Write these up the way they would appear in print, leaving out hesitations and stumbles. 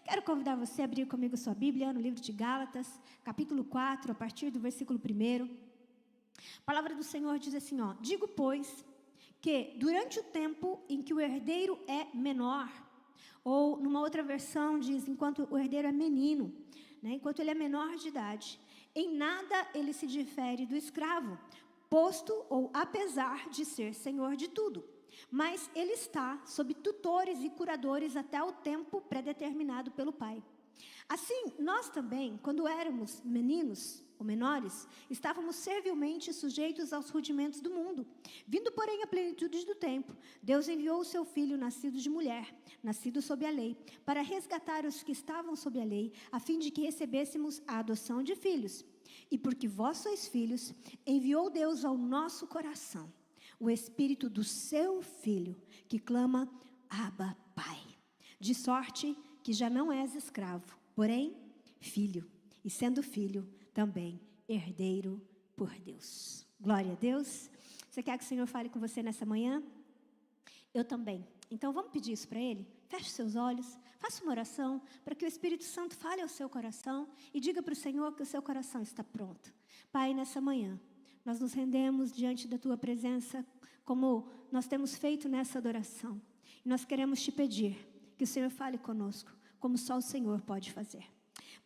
Quero convidar você a abrir comigo sua Bíblia no livro de Gálatas, capítulo 4, a partir do versículo 1. A palavra do Senhor diz assim, digo, pois, que durante o tempo em que o herdeiro é menor, ou numa outra versão diz, enquanto o herdeiro é menino, enquanto ele é menor de idade, em nada ele se difere do escravo, posto ou apesar de ser senhor de tudo. Mas ele está sob tutores e curadores até o tempo predeterminado pelo Pai. Assim, nós também, quando éramos meninos ou menores, estávamos servilmente sujeitos aos rudimentos do mundo. Vindo, porém, à plenitude do tempo, Deus enviou o seu Filho, nascido de mulher, nascido sob a lei, para resgatar os que estavam sob a lei, a fim de que recebêssemos a adoção de filhos. E porque vós sois filhos, enviou Deus ao nosso coração o Espírito do seu Filho, que clama, Abba, Pai. De sorte que já não és escravo, porém filho. E sendo filho, também herdeiro por Deus. Glória a Deus. Você quer que o Senhor fale com você nessa manhã? Eu também. Então vamos pedir isso para Ele? Feche seus olhos, faça uma oração para que o Espírito Santo fale ao seu coração e diga para o Senhor que o seu coração está pronto. Pai, nessa manhã, nós nos rendemos diante da Tua presença, como nós temos feito nessa adoração. E nós queremos Te pedir que o Senhor fale conosco, como só o Senhor pode fazer.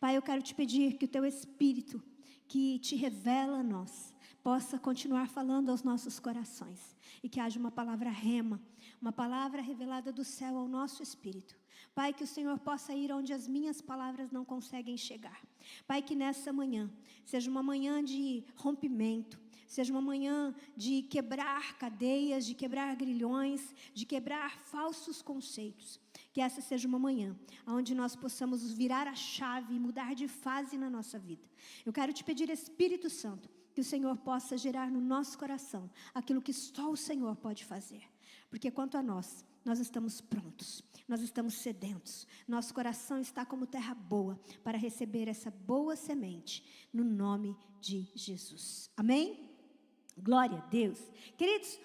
Pai, eu quero Te pedir que o Teu Espírito, que Te revela a nós, possa continuar falando aos nossos corações. E que haja uma palavra rema, uma palavra revelada do céu ao nosso espírito. Pai, que o Senhor possa ir onde as minhas palavras não conseguem chegar. Pai, que nessa manhã seja uma manhã de rompimento, seja uma manhã de quebrar cadeias, de quebrar grilhões, de quebrar falsos conceitos. Que essa seja uma manhã onde nós possamos virar a chave e mudar de fase na nossa vida. Eu quero Te pedir, Espírito Santo, que o Senhor possa gerar no nosso coração aquilo que só o Senhor pode fazer. Porque quanto a nós estamos prontos, nós estamos sedentos. Nosso coração está como terra boa para receber essa boa semente, no nome de Jesus. Amém? Glória a Deus. Queridos,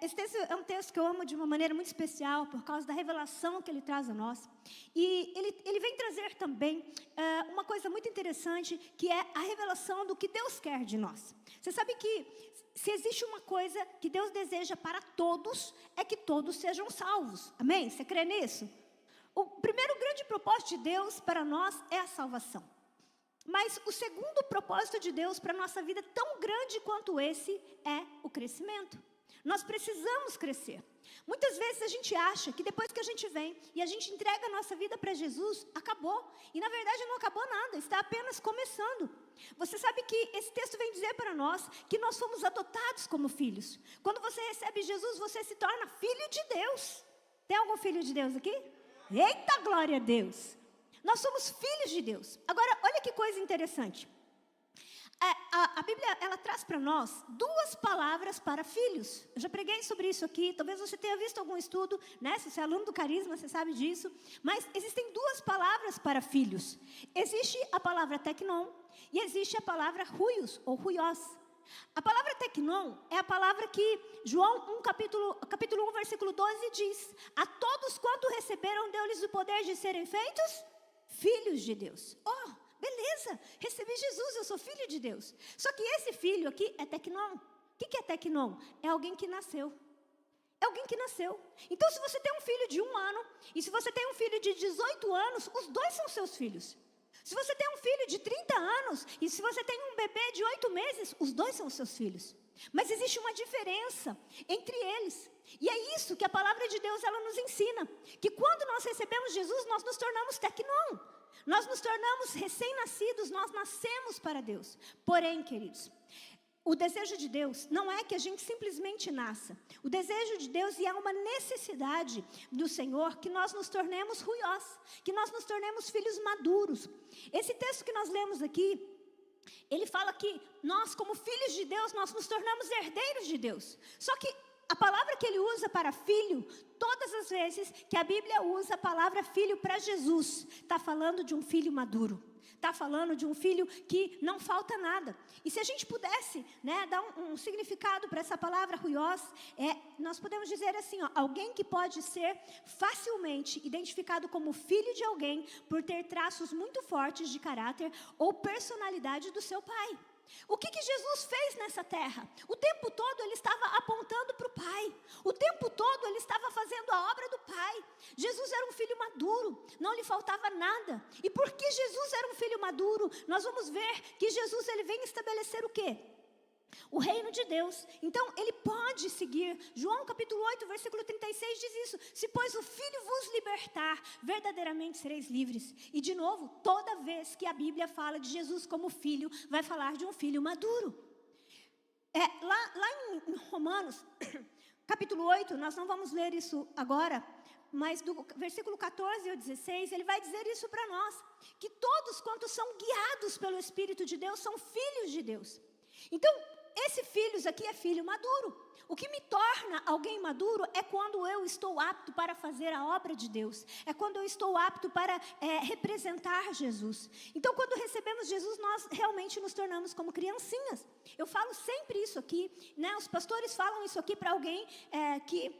esse texto é um texto que eu amo de uma maneira muito especial, por causa da revelação que ele traz a nós. E ele vem trazer também uma coisa muito interessante, que é a revelação do que Deus quer de nós. Você sabe que se existe uma coisa que Deus deseja para todos, é que todos sejam salvos. Amém? Você crê nisso? O primeiro grande propósito de Deus para nós é a salvação. Mas o segundo propósito de Deus para a nossa vida, tão grande quanto esse, é o crescimento. Nós precisamos crescer. Muitas vezes a gente acha que depois que a gente vem e a gente entrega a nossa vida para Jesus, acabou. E na verdade não acabou nada, está apenas começando. Você sabe que esse texto vem dizer para nós que nós fomos adotados como filhos. Quando você recebe Jesus, você se torna filho de Deus. Tem algum filho de Deus aqui? Eita, glória a Deus! Nós somos filhos de Deus. Agora, olha que coisa interessante. A Bíblia, ela traz para nós duas palavras para filhos. Eu já preguei sobre isso aqui, talvez você tenha visto algum estudo, Se você é aluno do Carisma, você sabe disso. Mas existem duas palavras para filhos. Existe a palavra teknon e existe a palavra huios ou huios. A palavra teknon é a palavra que João 1, capítulo 1, versículo 12 diz: a todos quanto receberam, deu-lhes o poder de serem feitos filhos de Deus. Beleza, recebi Jesus, eu sou filho de Deus. Só que esse filho aqui é teknon. O que é teknon? É alguém que nasceu. É alguém que nasceu. Então, se você tem um filho de 1 ano e se você tem um filho de 18 anos, os dois são seus filhos. Se você tem um filho de 30 anos e se você tem um bebê de 8 meses, os dois são seus filhos. Mas existe uma diferença entre eles. E é isso que a palavra de Deus ela nos ensina. Que quando nós recebemos Jesus, nós nos tornamos teknon. Nós nos tornamos recém-nascidos, nós nascemos para Deus. Porém, queridos, o desejo de Deus não é que a gente simplesmente nasça. O desejo de Deus e é uma necessidade do Senhor que nós nos tornemos ruiós, que nós nos tornemos filhos maduros. Esse texto que nós lemos aqui, ele fala que nós, como filhos de Deus, nós nos tornamos herdeiros de Deus. Só que a palavra que ele usa para filho, todas as vezes que a Bíblia usa a palavra filho para Jesus, está falando de um filho maduro. Está falando de um filho que não falta nada. E se a gente pudesse, né, dar um significado para essa palavra ruios, nós podemos dizer assim, alguém que pode ser facilmente identificado como filho de alguém por ter traços muito fortes de caráter ou personalidade do seu pai. O que Jesus fez nessa terra? O tempo todo ele estava apontando para o Pai. O tempo todo ele estava fazendo a obra do Pai. Jesus era um filho maduro, não lhe faltava nada. E porque Jesus era um filho maduro, nós vamos ver que Jesus ele vem estabelecer o quê? O reino de Deus. Então ele pode seguir. João capítulo 8, versículo 36 diz isso: se pois o Filho vos libertar, verdadeiramente sereis livres. E de novo, toda vez que a Bíblia fala de Jesus como filho, vai falar de um filho maduro. Lá em Romanos capítulo 8, nós não vamos ler isso agora, mas do versículo 14 ao 16, ele vai dizer isso para nós, que todos quantos são guiados pelo Espírito de Deus, são filhos de Deus. Então, esse filhos aqui é filho maduro. O que me torna alguém maduro é quando eu estou apto para fazer a obra de Deus. É quando eu estou apto para representar Jesus. Então, quando recebemos Jesus, nós realmente nos tornamos como criancinhas. Eu falo sempre isso aqui, né? Os pastores falam isso aqui para alguém que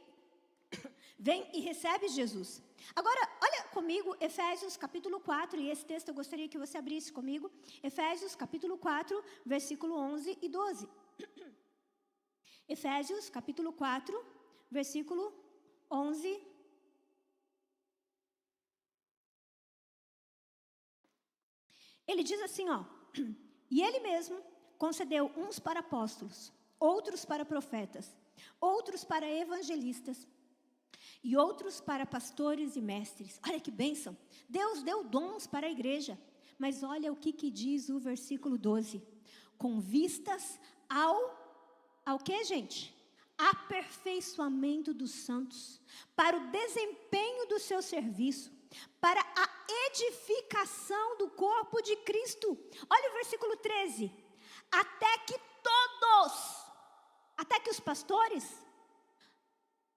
vem e recebe Jesus. Agora, olha comigo Efésios capítulo 4, e esse texto eu gostaria que você abrisse comigo. Efésios capítulo 4, versículo 11 e 12. Efésios capítulo 4, versículo 11. Ele diz assim, e ele mesmo concedeu uns para apóstolos, outros para profetas, outros para evangelistas, e outros para pastores e mestres. Olha que bênção. Deus deu dons para a igreja. Mas olha o que diz o versículo 12. Com vistas ao que, gente? Aperfeiçoamento dos santos, para o desempenho do seu serviço, para a edificação do corpo de Cristo. Olha o versículo 13. Até que os pastores,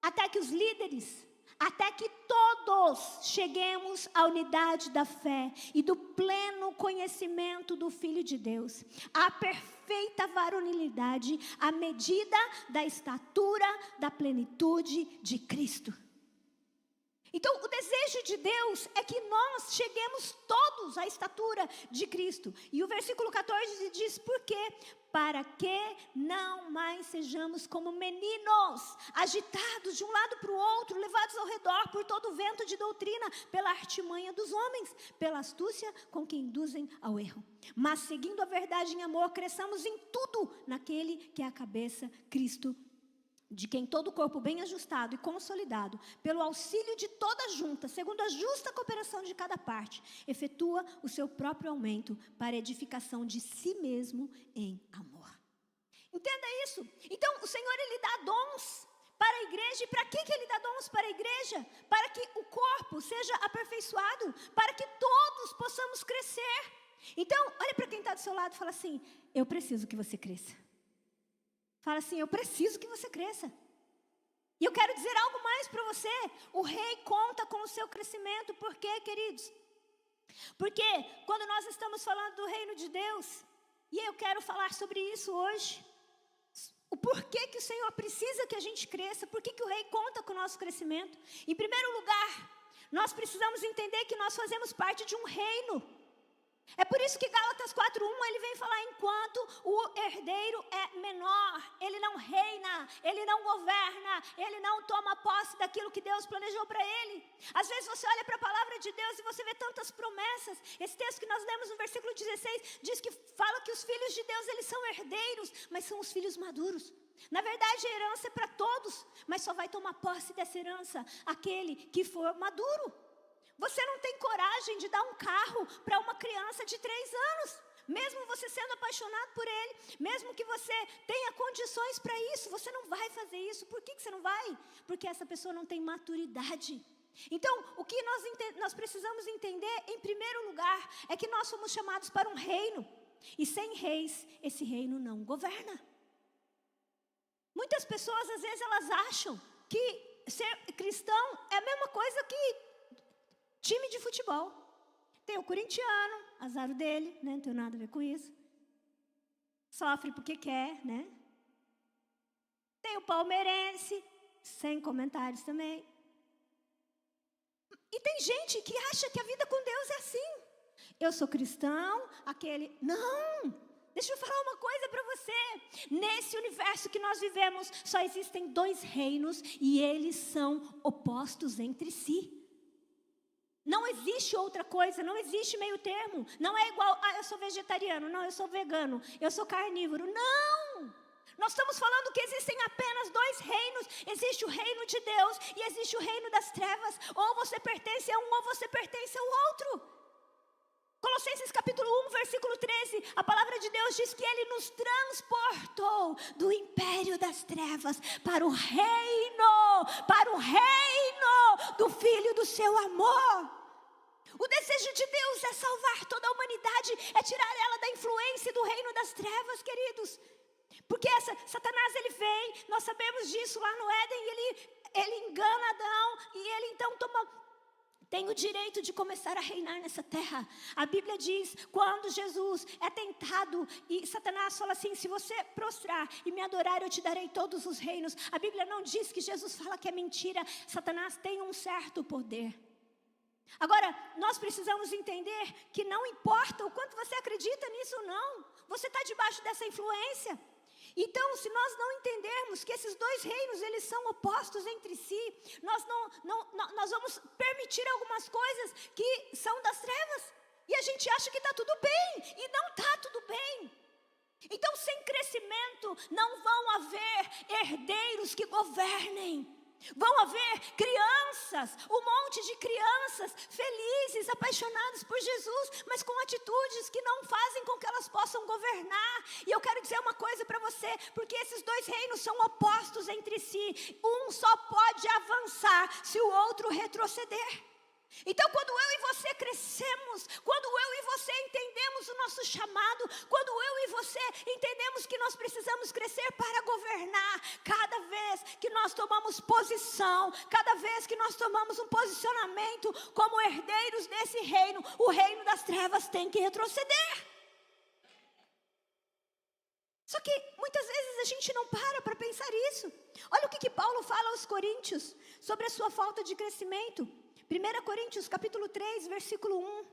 até que os líderes, até que todos cheguemos à unidade da fé e do pleno conhecimento do Filho de Deus, à perfeita varonilidade, à medida da estatura da plenitude de Cristo. Então, o desejo de Deus é que nós cheguemos todos à estatura de Cristo. E o versículo 14 diz, por quê? Para que não mais sejamos como meninos, agitados de um lado para o outro, levados ao redor por todo o vento de doutrina, pela artimanha dos homens, pela astúcia com que induzem ao erro. Mas, seguindo a verdade em amor, cresçamos em tudo naquele que é a cabeça, Cristo, de quem todo o corpo bem ajustado e consolidado, pelo auxílio de toda junta, segundo a justa cooperação de cada parte, efetua o seu próprio aumento para a edificação de si mesmo em amor. Entenda isso. Então, o Senhor, Ele dá dons para a igreja. E para que Ele dá dons para a igreja? Para que o corpo seja aperfeiçoado, para que todos possamos crescer. Então, olha para quem está do seu lado e fala assim, eu preciso que você cresça. Fala assim, eu preciso que você cresça. E eu quero dizer algo mais para você. O rei conta com o seu crescimento. Por quê, queridos? Porque quando nós estamos falando do reino de Deus, e eu quero falar sobre isso hoje, o porquê que o Senhor precisa que a gente cresça, por que o rei conta com o nosso crescimento? Em primeiro lugar, nós precisamos entender que nós fazemos parte de um reino. É por isso que Gálatas 4:1 ele vem falar, enquanto o herdeiro é menor, ele não reina, ele não governa, ele não toma posse daquilo que Deus planejou para ele. Às vezes você olha para a palavra de Deus e você vê tantas promessas. Esse texto que nós lemos no versículo 16 diz que fala que os filhos de Deus eles são herdeiros, mas são os filhos maduros. Na verdade a herança é para todos, mas só vai tomar posse dessa herança aquele que for maduro. Você não tem coragem de dar um carro para uma criança de 3 anos. Mesmo você sendo apaixonado por ele, mesmo que você tenha condições para isso, você não vai fazer isso. Por que você não vai? Porque essa pessoa não tem maturidade. Então, o que nós precisamos entender, em primeiro lugar, é que nós somos chamados para um reino. E sem reis, esse reino não governa. Muitas pessoas, às vezes, elas acham que ser cristão é a mesma coisa que time de futebol. Tem o corintiano, azar dele, né? Não tem nada a ver com isso. Sofre porque quer, né? Tem o palmeirense, sem comentários também. E tem gente que acha que a vida com Deus é assim. Eu sou cristão, aquele... Não! Deixa eu falar uma coisa para você. Nesse universo que nós vivemos, só existem 2 reinos e eles são opostos entre si. Não existe outra coisa, não existe meio termo. Não é igual, eu sou vegetariano, não, eu sou vegano, eu sou carnívoro. Não! Nós estamos falando que existem apenas 2 reinos. Existe o reino de Deus e existe o reino das trevas. Ou você pertence a um ou você pertence ao outro. Colossenses capítulo 1, versículo 13, a palavra de Deus diz que Ele nos transportou do império das trevas para o reino do Filho do seu amor. O desejo de Deus é salvar toda a humanidade, é tirar ela da influência do reino das trevas, queridos. Porque Satanás, ele vem, nós sabemos disso lá no Éden, ele engana Adão e ele então tem o direito de começar a reinar nessa terra. A Bíblia diz, quando Jesus é tentado e Satanás fala assim, se você prostrar e me adorar, eu te darei todos os reinos. A Bíblia não diz que Jesus fala que é mentira. Satanás tem um certo poder. Agora, nós precisamos entender que não importa o quanto você acredita nisso ou não, você está debaixo dessa influência. Então, se nós não entendermos que esses 2 reinos, eles são opostos entre si, nós vamos permitir algumas coisas que são das trevas. E a gente acha que está tudo bem, e não está tudo bem. Então, sem crescimento, não vão haver herdeiros que governem. Vão haver crianças, um monte de crianças felizes, apaixonadas por Jesus, mas com atitudes que não fazem com que elas possam governar. E eu quero dizer uma coisa para você, porque esses 2 reinos são opostos entre si. Um só pode avançar se o outro retroceder. Então, quando eu e você crescemos, quando eu e você entendemos o nosso chamado, quando eu e você entendemos que nós precisamos crescer para governar, cada vez que nós tomamos posição, cada vez que nós tomamos um posicionamento como herdeiros desse reino, o reino das trevas tem que retroceder. Só que muitas vezes a gente não para pensar isso. Olha o que Paulo fala aos Coríntios sobre a sua falta de crescimento. 1 Coríntios capítulo 3, versículo 1.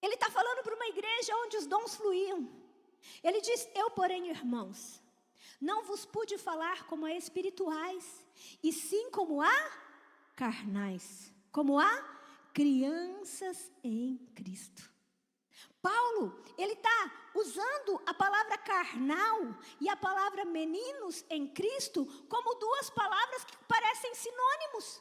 Ele está falando para uma igreja onde os dons fluíam. Ele diz, eu porém, irmãos, não vos pude falar como a espirituais, e sim como a carnais, como a crianças em Cristo. Paulo, ele está usando a palavra carnal e a palavra meninos em Cristo como 2 palavras que parecem sinônimos.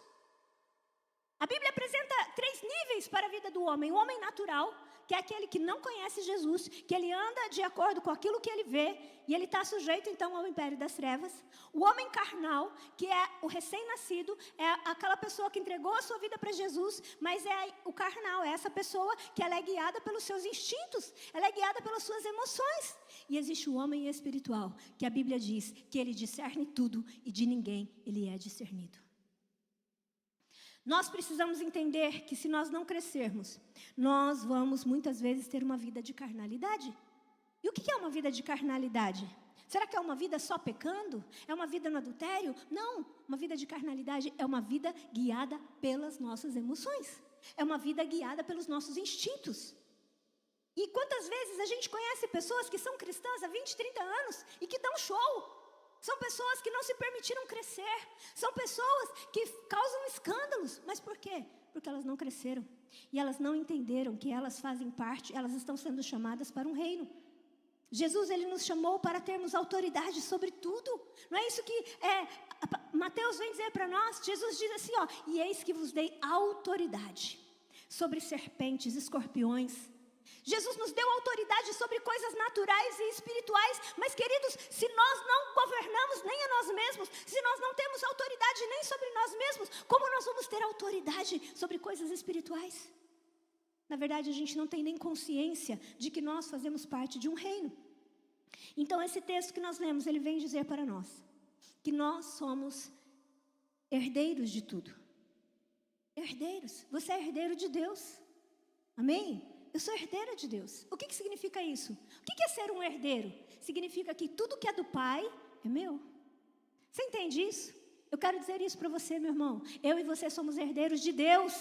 A Bíblia apresenta 3 níveis para a vida do homem. O homem natural, que é aquele que não conhece Jesus, que ele anda de acordo com aquilo que ele vê, e ele está sujeito então ao império das trevas. O homem carnal, que é o recém-nascido, é aquela pessoa que entregou a sua vida para Jesus, mas é o carnal, é essa pessoa que ela é guiada pelos seus instintos, ela é guiada pelas suas emoções. E existe o homem espiritual, que a Bíblia diz que ele discerne tudo e de ninguém ele é discernido. Nós precisamos entender que se nós não crescermos, nós vamos muitas vezes ter uma vida de carnalidade. E o que é uma vida de carnalidade? Será que é uma vida só pecando? É uma vida no adultério? Não, uma vida de carnalidade é uma vida guiada pelas nossas emoções. É uma vida guiada pelos nossos instintos. E quantas vezes a gente conhece pessoas que são cristãs há 20, 30 anos e que dão show? São pessoas que não se permitiram crescer. São pessoas que causam escândalos. Mas por quê? Porque elas não cresceram. E elas não entenderam que elas fazem parte, elas estão sendo chamadas para um reino. Jesus, ele nos chamou para termos autoridade sobre tudo. Não é isso que Mateus vem dizer para nós? Jesus diz assim, e eis que vos dei autoridade sobre serpentes, escorpiões. Jesus nos deu autoridade sobre coisas naturais e espirituais, mas queridos, se nós não governamos nem a nós mesmos, se nós não temos autoridade nem sobre nós mesmos, como nós vamos ter autoridade sobre coisas espirituais? Na verdade, a gente não tem nem consciência de que nós fazemos parte de um reino. Então, esse texto que nós lemos, ele vem dizer para nós que nós somos herdeiros de tudo. Herdeiros. Você é herdeiro de Deus. Amém? Eu sou herdeira de Deus. O que significa isso? O que é ser um herdeiro? Significa que tudo que é do Pai é meu. Você entende isso? Eu quero dizer isso para você, meu irmão. Eu e você somos herdeiros de Deus.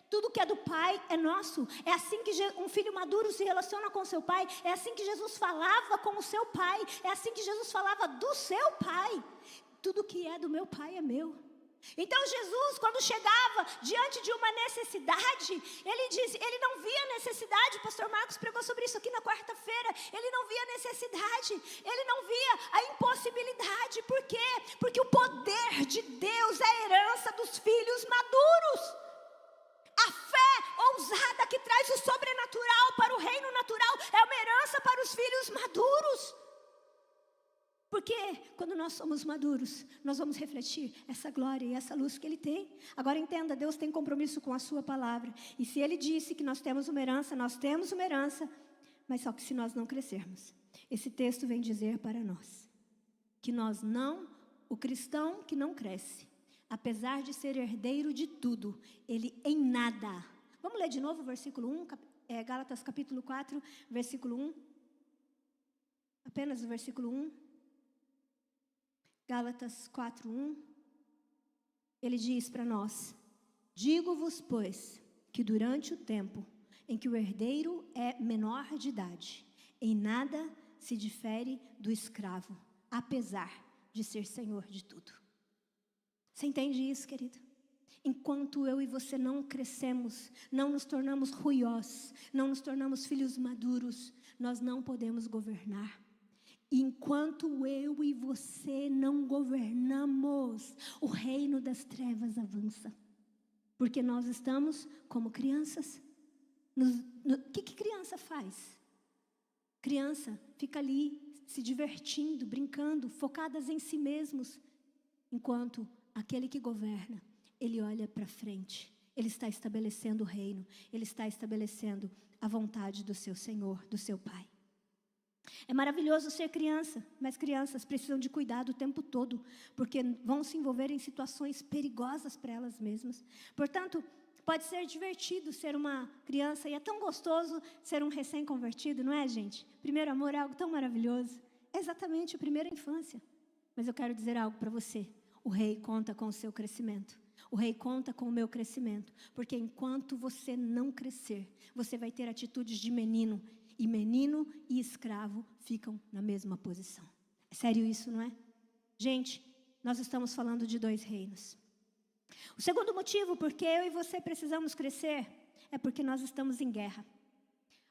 Tudo que é do Pai é nosso. É assim que um filho maduro se relaciona com seu pai. É assim que Jesus falava com o seu pai. É assim que Jesus falava do seu pai. Tudo que é do meu Pai é meu. Então Jesus, quando chegava diante de uma necessidade, ele não via necessidade. O pastor Marcos pregou sobre isso aqui na quarta-feira. Ele não via necessidade, ele não via a impossibilidade. Por quê? Porque o poder de Deus é a herança dos filhos maduros. A fé ousada que traz o sobrenatural para o reino natural é uma herança para os filhos maduros. Porque quando nós somos maduros, nós vamos refletir essa glória e essa luz que Ele tem. Agora entenda, Deus tem compromisso com a sua palavra. E se Ele disse que nós temos uma herança, nós temos uma herança. Mas só que se nós não crescermos, esse texto vem dizer para nós que nós não, o cristão que não cresce, apesar de ser herdeiro de tudo, ele em nada. Vamos ler de novo o versículo 1, Gálatas capítulo 4, versículo 1. Apenas o versículo 1. Gálatas 4:1, ele diz para nós: digo-vos, pois, que durante o tempo em que o herdeiro é menor de idade, em nada se difere do escravo, apesar de ser senhor de tudo. Você entende isso, querido? Enquanto eu e você não crescemos, não nos tornamos ruiós, não nos tornamos filhos maduros, nós não podemos governar. Enquanto eu e você não governamos, o reino das trevas avança. Porque nós estamos como crianças. O que criança faz? Criança fica ali se divertindo, brincando, focadas em si mesmos. Enquanto aquele que governa, ele olha para frente. Ele está estabelecendo o reino. Ele está estabelecendo a vontade do seu Senhor, do seu Pai. É maravilhoso ser criança, mas crianças precisam de cuidado o tempo todo, porque vão se envolver em situações perigosas para elas mesmas. Portanto, pode ser divertido ser uma criança, e é tão gostoso ser um recém-convertido, não é, gente? Primeiro amor é algo tão maravilhoso. É exatamente a primeira infância. Mas eu quero dizer algo para você. O rei conta com o seu crescimento. O rei conta com o meu crescimento. Porque enquanto você não crescer, você vai ter atitudes de menino. E menino e escravo ficam na mesma posição. É sério isso, não é? Gente, nós estamos falando de dois reinos. O segundo motivo por que eu e você precisamos crescer é porque nós estamos em guerra.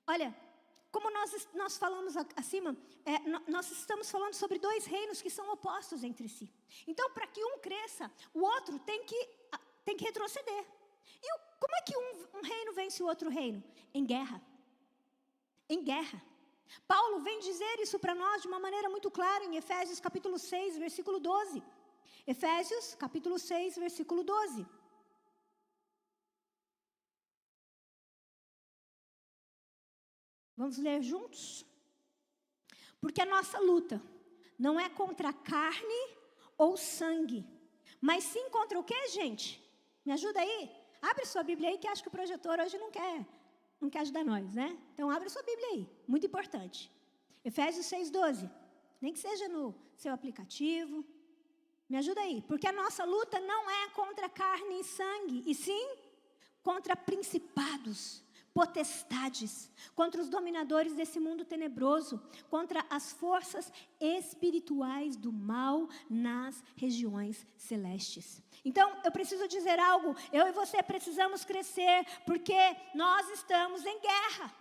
Olha, como nós falamos acima, nós estamos falando sobre dois reinos que são opostos entre si. Então, para que um cresça, o outro tem que retroceder. E como é que um reino vence o outro reino? Em guerra. Em guerra. Paulo vem dizer isso para nós de uma maneira muito clara em Efésios capítulo 6, versículo 12. Efésios capítulo 6, versículo 12. Vamos ler juntos? Porque a nossa luta não é contra carne ou sangue, mas sim contra o quê, gente? Me ajuda aí? Abre sua Bíblia aí, que acho que o projetor hoje não quer ajudar nós, né? Então, abre sua Bíblia aí, muito importante. Efésios 6:12, nem que seja no seu aplicativo. Me ajuda aí. Porque a nossa luta não é contra carne e sangue, e sim contra principados, potestades, contra os dominadores desse mundo tenebroso, contra as forças espirituais do mal nas regiões celestes. Então, eu preciso dizer algo, eu e você precisamos crescer, porque nós estamos em guerra.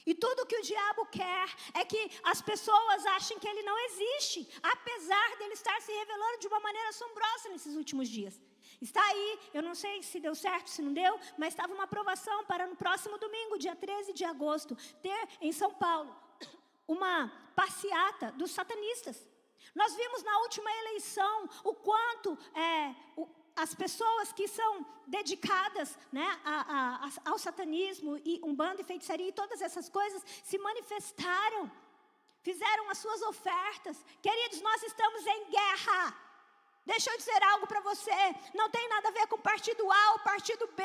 E tudo que o diabo quer é que as pessoas achem que ele não existe, apesar dele estar se revelando de uma maneira assombrosa nesses últimos dias. Está aí, eu não sei se deu certo, se não deu, mas estava uma aprovação para no próximo domingo, dia 13 de agosto, ter em São Paulo uma passeata dos satanistas. Nós vimos na última eleição o quanto as pessoas que são dedicadas, né, ao satanismo e umbanda e feitiçaria e todas essas coisas se manifestaram fizeram as suas ofertas. Queridos, nós estamos em guerra. Deixa eu dizer algo para você, não tem nada a ver com partido A ou partido B,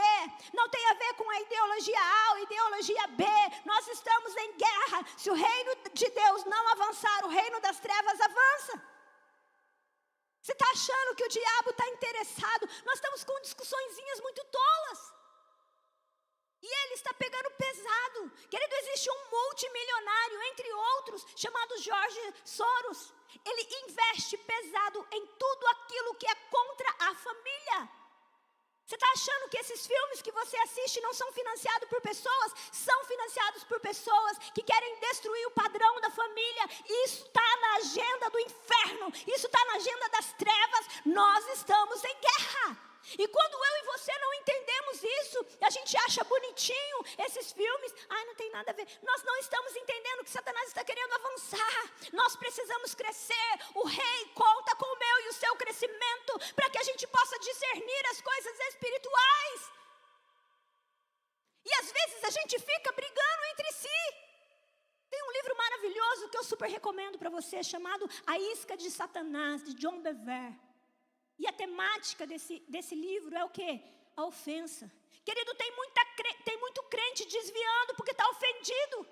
não tem a ver com a ideologia A ou ideologia B, nós estamos em guerra. Se o reino de Deus não avançar, o reino das trevas avança. Você está achando que o diabo está interessado? Nós estamos com discussõezinhas muito tolas. E ele está pegando pesado. Querido, existe um multimilionário, entre outros, chamado George Soros. Ele investe pesado em tudo aquilo que é contra a família. Você está achando que esses filmes que você assiste não são financiados por pessoas? São financiados por pessoas que querem destruir o padrão da família. Isso está na agenda do inferno. Isso está na agenda das trevas. Nós estamos em guerra. E quando eu e você não entendemos isso, a gente acha bonitinho esses filmes. Ai, não tem nada a ver. Nós não estamos entendendo que Satanás está querendo avançar. Nós precisamos crescer. O rei conta com o meu e o seu crescimento para que a gente possa discernir as coisas espirituais. E às vezes a gente fica brigando entre si. Tem um livro maravilhoso que eu super recomendo para você, chamado A Isca de Satanás, de John Bevere. E a temática desse livro é o quê? A ofensa. Querido, tem muito crente desviando porque está ofendido.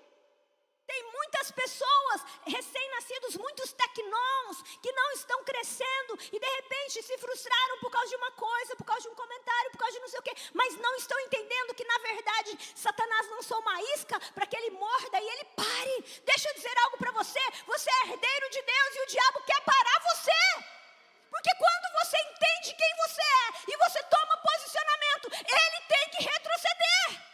Tem muitas pessoas, recém-nascidos, muitos tecnons, que não estão crescendo e de repente se frustraram por causa de uma coisa, por causa de um comentário, por causa de não sei o quê. Mas não estão entendendo que na verdade Satanás lançou uma isca para que ele morda e ele pare. Deixa eu dizer algo para você. Você é herdeiro de Deus e o diabo quer parar você. Porque quando você entende quem você é e você toma posicionamento, ele tem que retroceder.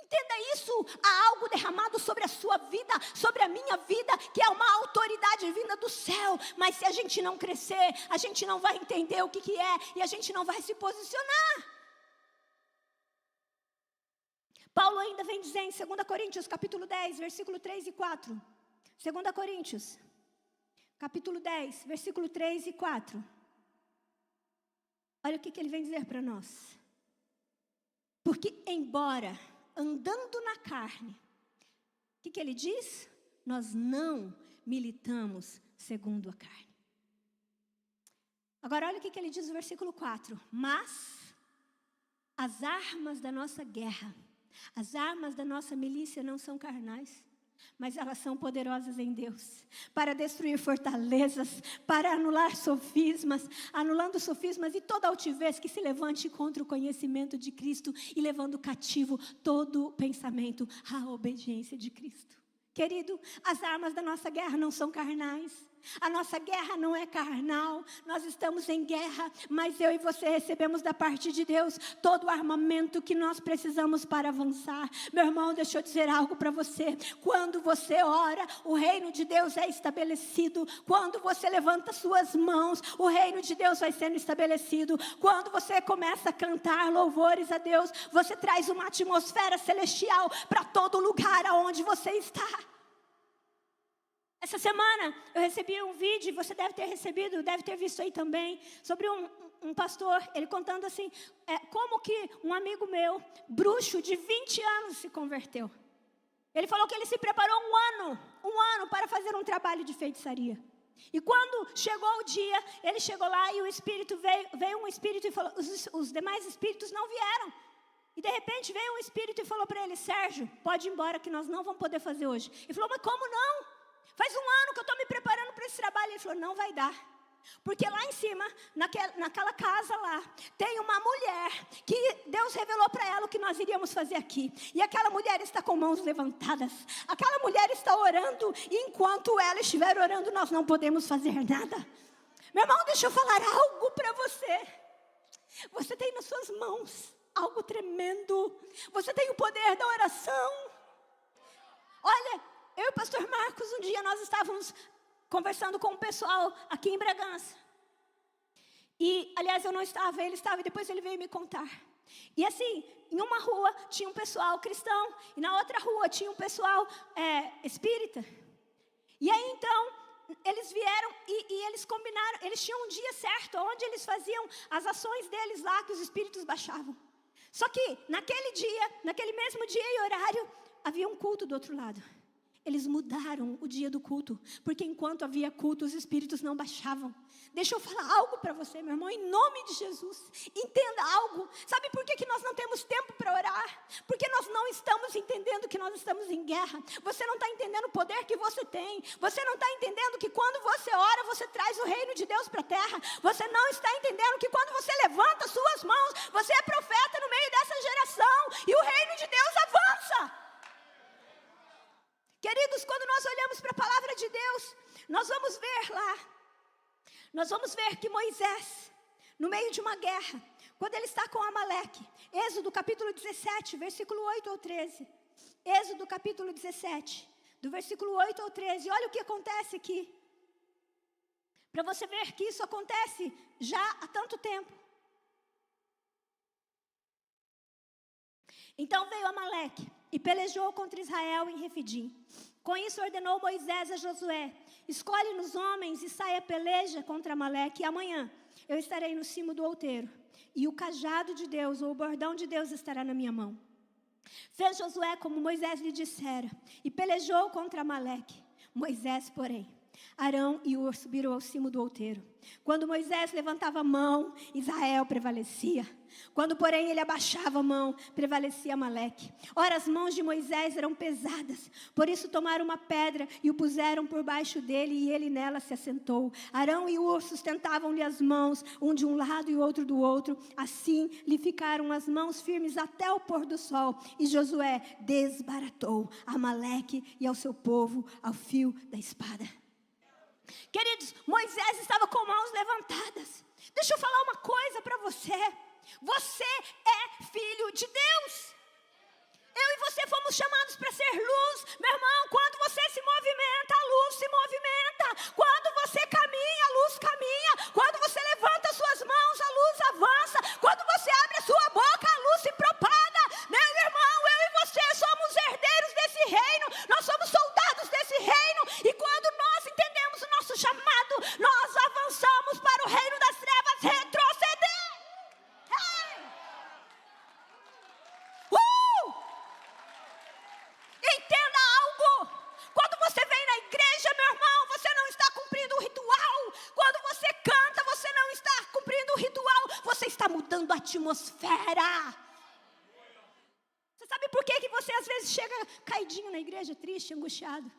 Entenda isso, há algo derramado sobre a sua vida, sobre a minha vida, que é uma autoridade vinda do céu. Mas se a gente não crescer, a gente não vai entender o que é e a gente não vai se posicionar. Paulo ainda vem dizer em 2 Coríntios, capítulo 10, versículo 3 e 4. 2 Coríntios. Capítulo 10, versículo 3 e 4. Olha o que ele vem dizer para nós. Porque embora andando na carne, o que ele diz? Nós não militamos segundo a carne. Agora olha o que ele diz no versículo 4. Mas as armas da nossa guerra, as armas da nossa milícia não são carnais, mas elas são poderosas em Deus, para destruir fortalezas, para anular sofismas, anulando sofismas e toda altivez que se levante contra o conhecimento de Cristo e levando cativo todo pensamento à obediência de Cristo. Querido, as armas da nossa guerra não são carnais. A nossa guerra não é carnal, nós estamos em guerra, mas eu e você recebemos da parte de Deus todo o armamento que nós precisamos para avançar. Meu irmão, deixa eu dizer algo para você. Quando você ora, o reino de Deus é estabelecido. Quando você levanta suas mãos, o reino de Deus vai sendo estabelecido. Quando você começa a cantar louvores a Deus, você traz uma atmosfera celestial para todo lugar aonde você está. Essa semana eu recebi um vídeo, você deve ter recebido, deve ter visto aí também, sobre um pastor, ele contando assim, como que um amigo meu, bruxo de 20 anos, se converteu. Ele falou que ele se preparou um ano para fazer um trabalho de feitiçaria. E quando chegou o dia, ele chegou lá e o espírito veio um espírito e falou, os demais espíritos não vieram. E de repente veio um espírito e falou para ele, Sérgio, pode ir embora que nós não vamos poder fazer hoje. Ele falou, mas como não? Faz um ano que eu estou me preparando para esse trabalho. Ele falou, não vai dar. Porque lá em cima, naquela casa lá, tem uma mulher que Deus revelou para ela o que nós iríamos fazer aqui. E aquela mulher está com mãos levantadas. Aquela mulher está orando. E enquanto ela estiver orando, nós não podemos fazer nada. Meu irmão, deixa eu falar algo para você. Você tem nas suas mãos algo tremendo. Você tem o poder da oração. Olha, eu e o pastor Marcos, um dia nós estávamos conversando com o pessoal aqui em Bragança. E, aliás, eu não estava, ele estava, e depois ele veio me contar. E assim, em uma rua tinha um pessoal cristão, e na outra rua tinha um pessoal espírita. E aí, então, eles vieram e eles combinaram, eles tinham um dia certo, onde eles faziam as ações deles lá, que os espíritos baixavam. Só que, naquele mesmo dia e horário, havia um culto do outro lado. Eles mudaram o dia do culto, porque enquanto havia culto, os espíritos não baixavam. Deixa eu falar algo para você, meu irmão, em nome de Jesus. Entenda algo. Sabe por que nós não temos tempo para orar? Porque nós não estamos entendendo que nós estamos em guerra. Você não está entendendo o poder que você tem. Você não está entendendo que quando você ora, você traz o reino de Deus para a terra. Você não está entendendo que quando você levanta suas mãos, você é profeta no meio dessa geração. E o reino de Deus avança. Queridos, quando nós olhamos para a palavra de Deus, nós vamos ver lá, nós vamos ver que Moisés, no meio de uma guerra, quando ele está com Amaleque, Êxodo capítulo 17, versículo 8 ao 13, Êxodo capítulo 17, do versículo 8 ao 13, olha o que acontece aqui, para você ver que isso acontece já há tanto tempo. Então veio Amaleque e pelejou contra Israel em Refidim. Com isso ordenou Moisés a Josué: escolhe-nos homens e saia a peleja contra Amaleque, e amanhã eu estarei no cimo do outeiro, e o cajado de Deus, ou o bordão de Deus, estará na minha mão. Fez Josué como Moisés lhe dissera, e pelejou contra Amaleque. Moisés, porém, Arão e Hur subiram ao cimo do outeiro. Quando Moisés levantava a mão, Israel prevalecia. Quando, porém, ele abaixava a mão, prevalecia Amaleque. Ora, as mãos de Moisés eram pesadas, por isso tomaram uma pedra e o puseram por baixo dele, e ele nela se assentou. Arão e Hur sustentavam-lhe as mãos, um de um lado e o outro do outro. Assim lhe ficaram as mãos firmes até o pôr do sol. E Josué desbaratou Amaleque e ao seu povo ao fio da espada. Queridos, Moisés estava com mãos levantadas. Deixa eu falar uma coisa para você. Você é filho de Deus. Eu e você fomos chamados para ser luz. Meu irmão, quando você se movimenta, a luz se movimenta. Quando você caminha, a luz caminha. Quando você levanta suas mãos, a luz avança. Quando você abre a sua boca, a luz se propaga. Meu irmão, eu e você somos herdeiros desse reino. Nós somos soldados desse reino. E quando nós entendemos o nosso chamado, nós avançamos para o reino das trevas retroceder. Entenda algo. Quando você vem na igreja, meu irmão, você não está cumprindo o ritual. Quando você canta, você não está cumprindo o ritual. Você está mudando a atmosfera. Você sabe por que você às vezes chega caidinho na igreja, triste, angustiado?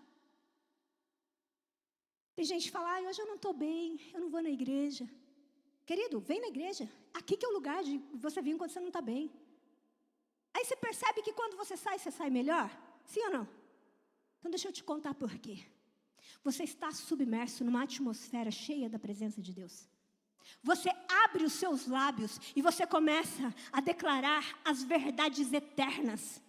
Tem gente que fala: hoje eu não estou bem, eu não vou na igreja. Querido, vem na igreja. Aqui que é o lugar de você vir quando você não está bem. Aí você percebe que quando você sai melhor? Sim ou não? Então deixa eu te contar por quê. Você está submerso numa atmosfera cheia da presença de Deus. Você abre os seus lábios e você começa a declarar as verdades eternas.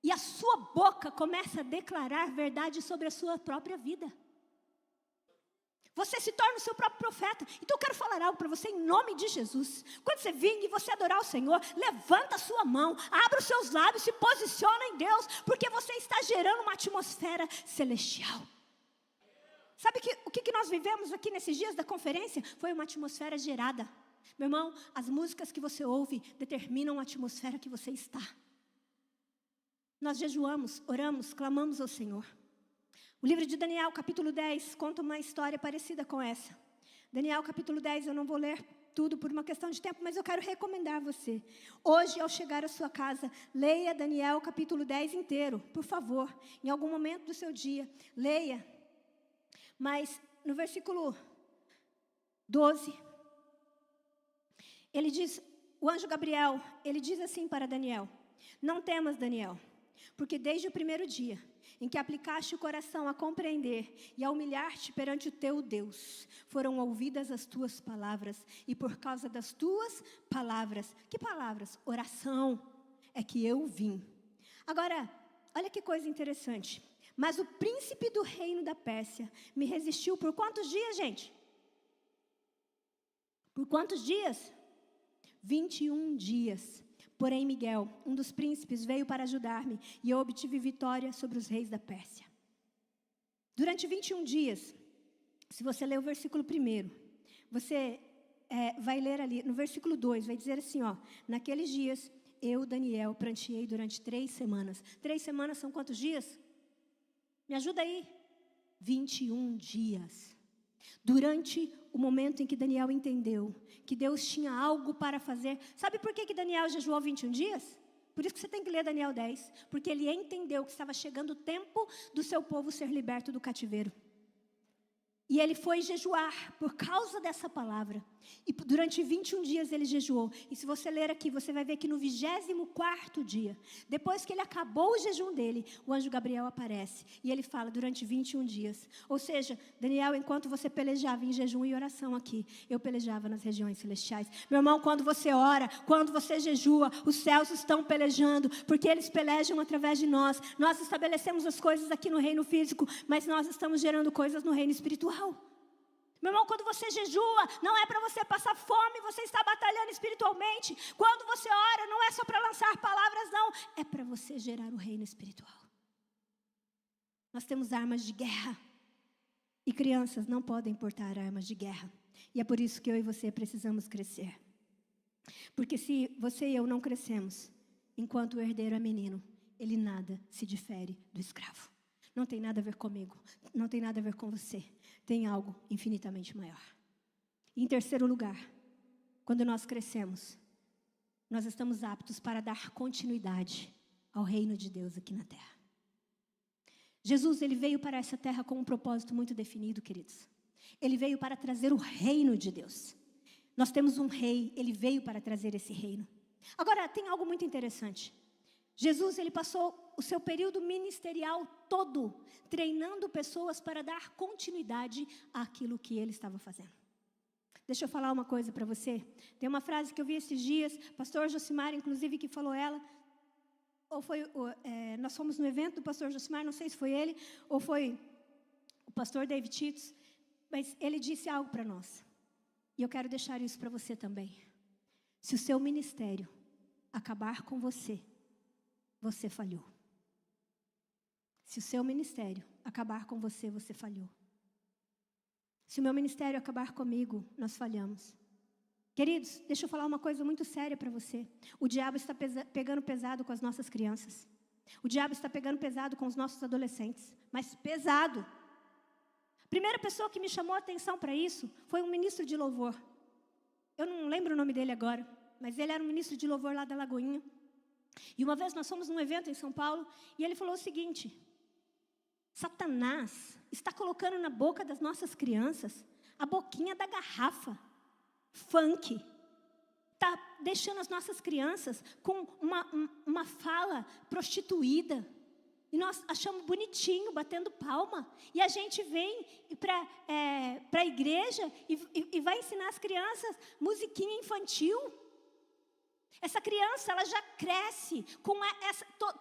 E a sua boca começa a declarar verdade sobre a sua própria vida. Você se torna o seu próprio profeta. Então eu quero falar algo para você em nome de Jesus. Quando você vir e você adorar o Senhor, levanta a sua mão, abra os seus lábios, se posiciona em Deus, porque você está gerando uma atmosfera celestial. Sabe o que nós vivemos aqui nesses dias da conferência? Foi uma atmosfera gerada. Meu irmão, as músicas que você ouve determinam a atmosfera que você está. Nós jejuamos, oramos, clamamos ao Senhor. O livro de Daniel, capítulo 10, conta uma história parecida com essa. Daniel, capítulo 10, eu não vou ler tudo por uma questão de tempo, mas eu quero recomendar a você. Hoje, ao chegar à sua casa, leia Daniel, capítulo 10 inteiro, por favor. Em algum momento do seu dia, leia. Mas, no versículo 12, ele diz, o anjo Gabriel, ele diz assim para Daniel: não temas, Daniel, porque desde o primeiro dia em que aplicaste o coração a compreender e a humilhar-te perante o teu Deus, foram ouvidas as tuas palavras, e por causa das tuas palavras, que palavras? Oração, é que eu vim. Agora, olha que coisa interessante. Mas o príncipe do reino da Pérsia me resistiu por quantos dias, gente? Por quantos dias? 21 dias. Porém, Miguel, um dos príncipes, veio para ajudar-me, e eu obtive vitória sobre os reis da Pérsia. Durante 21 dias, se você ler o versículo 1, você vai ler ali, no versículo 2, vai dizer assim, naqueles dias, eu, Daniel, pranteei durante 3 semanas. 3 semanas são quantos dias? Me ajuda aí. 21 dias. Durante o momento em que Daniel entendeu que Deus tinha algo para fazer. Sabe por que Daniel jejuou 21 dias? Por isso que você tem que ler Daniel 10. Porque ele entendeu que estava chegando o tempo do seu povo ser liberto do cativeiro. E ele foi jejuar por causa dessa palavra. E durante 21 dias ele jejuou. E se você ler aqui, você vai ver que no 24º dia, depois que ele acabou o jejum dele, o anjo Gabriel aparece. E ele fala durante 21 dias. Ou seja, Daniel, enquanto você pelejava em jejum e oração aqui, eu pelejava nas regiões celestiais. Meu irmão, quando você ora, quando você jejua, os céus estão pelejando, porque eles pelejam através de nós. Nós estabelecemos as coisas aqui no reino físico, mas nós estamos gerando coisas no reino espiritual. Meu irmão, quando você jejua, não é para você passar fome, você está batalhando espiritualmente. Quando você ora, não é só para lançar palavras, não. É para você gerar o reino espiritual. Nós temos armas de guerra. E crianças não podem portar armas de guerra. E é por isso que eu e você precisamos crescer. Porque se você e eu não crescemos, enquanto o herdeiro é menino, ele nada se difere do escravo. Não tem nada a ver comigo, não tem nada a ver com você. Tem algo infinitamente maior. E em terceiro lugar, quando nós crescemos, nós estamos aptos para dar continuidade ao reino de Deus aqui na terra. Jesus, ele veio para essa terra com um propósito muito definido, queridos. Ele veio para trazer o reino de Deus. Nós temos um rei, ele veio para trazer esse reino. Agora, tem algo muito interessante. Jesus, ele passou o seu período ministerial todo treinando pessoas para dar continuidade àquilo que ele estava fazendo. Deixa eu falar uma coisa para você. Tem uma frase que eu vi esses dias, pastor Josimar, inclusive, que falou ela. Ou foi, nós fomos no evento do pastor Josimar, não sei se foi ele, ou foi o pastor David Titos, mas ele disse algo para nós. E eu quero deixar isso para você também. Se o seu ministério acabar com você, você falhou. Se o seu ministério acabar com você, você falhou. Se o meu ministério acabar comigo, nós falhamos. Queridos, deixa eu falar uma coisa muito séria para você. O diabo está pegando pesado com as nossas crianças. O diabo está pegando pesado com os nossos adolescentes. Mas pesado. A primeira pessoa que me chamou a atenção para isso foi um ministro de louvor. Eu não lembro o nome dele agora, mas ele era um ministro de louvor lá da Lagoinha. E uma vez nós fomos num evento em São Paulo e ele falou o seguinte: Satanás está colocando na boca das nossas crianças a boquinha da garrafa, funk. Está deixando as nossas crianças com uma fala prostituída. E nós achamos bonitinho, batendo palma. E a gente vem para a igreja e vai ensinar as crianças musiquinha infantil. Essa criança, ela já cresce com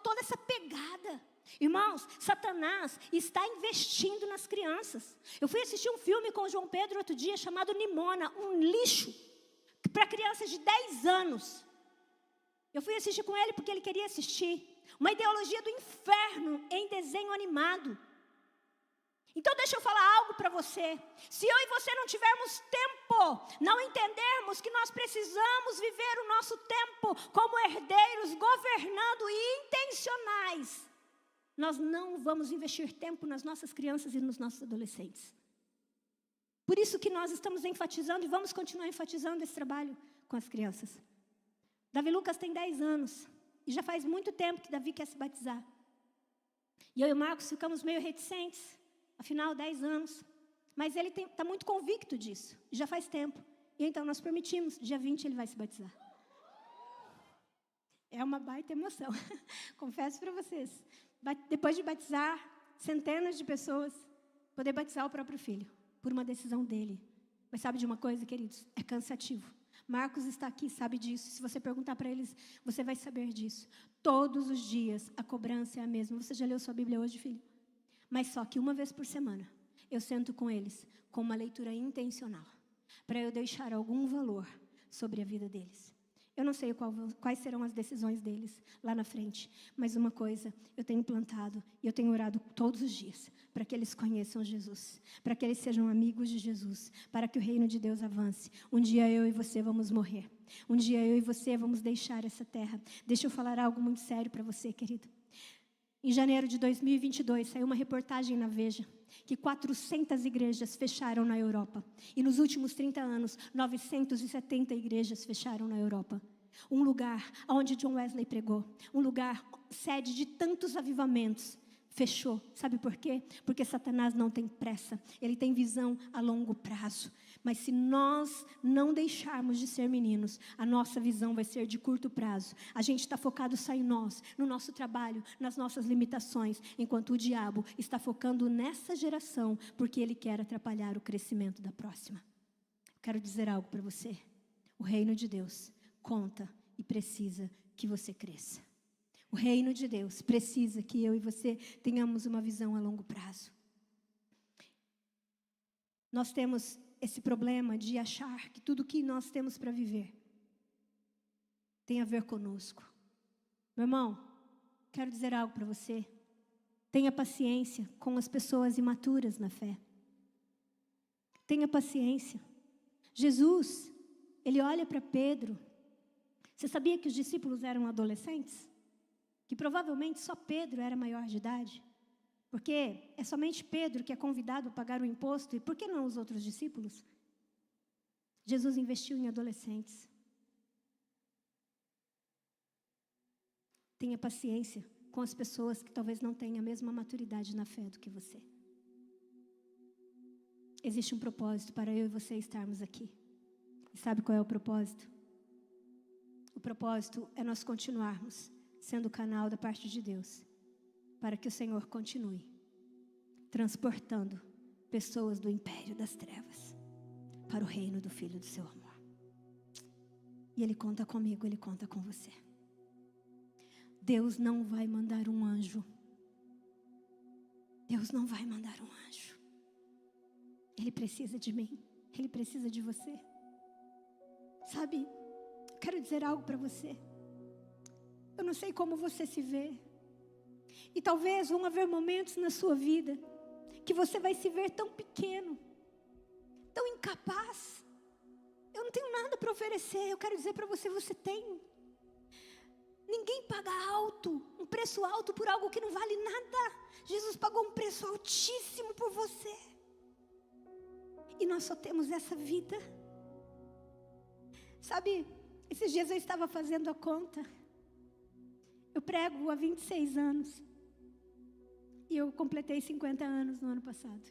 toda essa pegada. Irmãos, Satanás está investindo nas crianças. Eu fui assistir um filme com o João Pedro outro dia, chamado Nimona, um lixo, para crianças de 10 anos. Eu fui assistir com ele porque ele queria assistir. Uma ideologia do inferno em desenho animado. Então deixa eu falar algo para você. Se eu e você não tivermos tempo, não entendermos que nós precisamos viver o nosso tempo como herdeiros, governando e intencionais, nós não vamos investir tempo nas nossas crianças e nos nossos adolescentes. Por isso que nós estamos enfatizando e vamos continuar enfatizando esse trabalho com as crianças. Davi Lucas tem 10 anos e já faz muito tempo que Davi quer se batizar. E eu e o Marcos ficamos meio reticentes. Afinal, 10 anos. Mas ele está muito convicto disso. Já faz tempo. E então nós permitimos. Dia 20 ele vai se batizar. É uma baita emoção. Confesso para vocês. Depois de batizar centenas de pessoas, poder batizar o próprio filho. Por uma decisão dele. Mas sabe de uma coisa, queridos? É cansativo. Marcos está aqui, sabe disso. Se você perguntar para eles, você vai saber disso. Todos os dias a cobrança é a mesma. Você já leu sua Bíblia hoje, filho? Mas só que uma vez por semana, eu sento com eles com uma leitura intencional, para eu deixar algum valor sobre a vida deles. Eu não sei quais serão as decisões deles lá na frente, mas uma coisa eu tenho plantado e eu tenho orado todos os dias, para que eles conheçam Jesus, para que eles sejam amigos de Jesus, para que o reino de Deus avance. Um dia eu e você vamos morrer, um dia eu e você vamos deixar essa terra. Deixa eu falar algo muito sério para você, querido. Em janeiro de 2022, saiu uma reportagem na Veja que 400 igrejas fecharam na Europa. E nos últimos 30 anos, 970 igrejas fecharam na Europa. Um lugar onde John Wesley pregou, um lugar sede de tantos avivamentos, fechou. Sabe por quê? Porque Satanás não tem pressa, ele tem visão a longo prazo. Mas se nós não deixarmos de ser meninos, a nossa visão vai ser de curto prazo. A gente está focado só em nós, no nosso trabalho, nas nossas limitações, enquanto o diabo está focando nessa geração, porque ele quer atrapalhar o crescimento da próxima. Quero dizer algo para você. O reino de Deus conta e precisa que você cresça. O reino de Deus precisa que eu e você tenhamos uma visão a longo prazo. Nós temos esse problema de achar que tudo que nós temos para viver tem a ver conosco. Meu irmão, quero dizer algo para você. Tenha paciência com as pessoas imaturas na fé. Tenha paciência. Jesus, ele olha para Pedro. Você sabia que os discípulos eram adolescentes? Que provavelmente só Pedro era maior de idade? Porque é somente Pedro que é convidado a pagar o imposto, e por que não os outros discípulos? Jesus investiu em adolescentes. Tenha paciência com as pessoas que talvez não tenham a mesma maturidade na fé do que você. Existe um propósito para eu e você estarmos aqui. E sabe qual é o propósito? O propósito é nós continuarmos sendo canal da parte de Deus, para que o Senhor continue transportando pessoas do império das trevas para o reino do Filho do seu amor. E Ele conta comigo, Ele conta com você. Deus não vai mandar um anjo. Deus não vai mandar um anjo. Ele precisa de mim, Ele precisa de você. Sabe, eu quero dizer algo para você. Eu não sei como você se vê. E talvez vão haver momentos na sua vida que você vai se ver tão pequeno, tão incapaz. Eu não tenho nada para oferecer. Eu quero dizer para você, você tem. Ninguém paga alto, um preço alto por algo que não vale nada. Jesus pagou um preço altíssimo por você. E nós só temos essa vida. Sabe, esses dias eu estava fazendo a conta. Eu prego há 26 anos. E eu completei 50 anos no ano passado.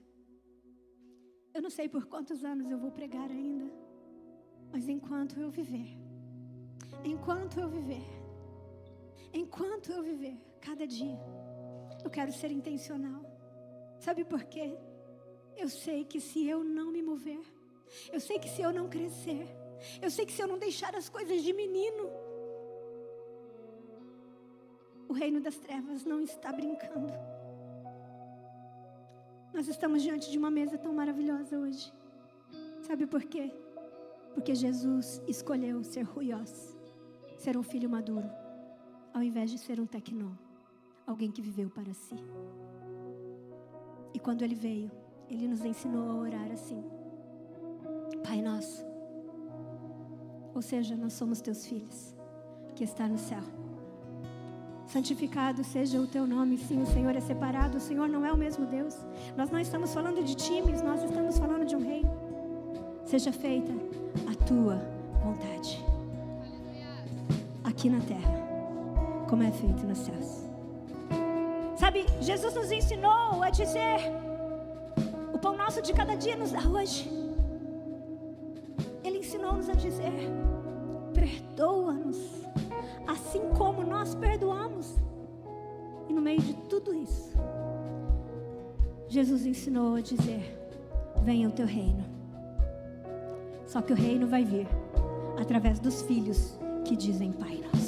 Eu não sei por quantos anos eu vou pregar ainda. Mas enquanto eu viver, cada dia, eu quero ser intencional. Sabe por quê? Eu sei que se eu não me mover, eu sei que se eu não crescer, eu sei que se eu não deixar as coisas de menino, o reino das trevas não está brincando. Nós estamos diante de uma mesa tão maravilhosa hoje. Sabe por quê? Porque Jesus escolheu ser ruiós, ser um filho maduro, ao invés de ser um tecnô, alguém que viveu para si. E quando Ele veio, Ele nos ensinou a orar assim: Pai nosso, ou seja, nós somos teus filhos, que está no céu. Santificado seja o teu nome. Sim, o Senhor é separado, o Senhor não é o mesmo Deus. Nós não estamos falando de times, nós estamos falando de um reino. Seja feita a tua vontade, aqui na terra, como é feito nos céus. Sabe, Jesus nos ensinou a dizer: o pão nosso de cada dia nos dá hoje. Ele ensinou-nos a dizer: perdoa-nos, assim como nós perdoamos. E no meio de tudo isso, Jesus ensinou a dizer: venha o teu reino. Só que o reino vai vir através dos filhos que dizem Pai Nosso.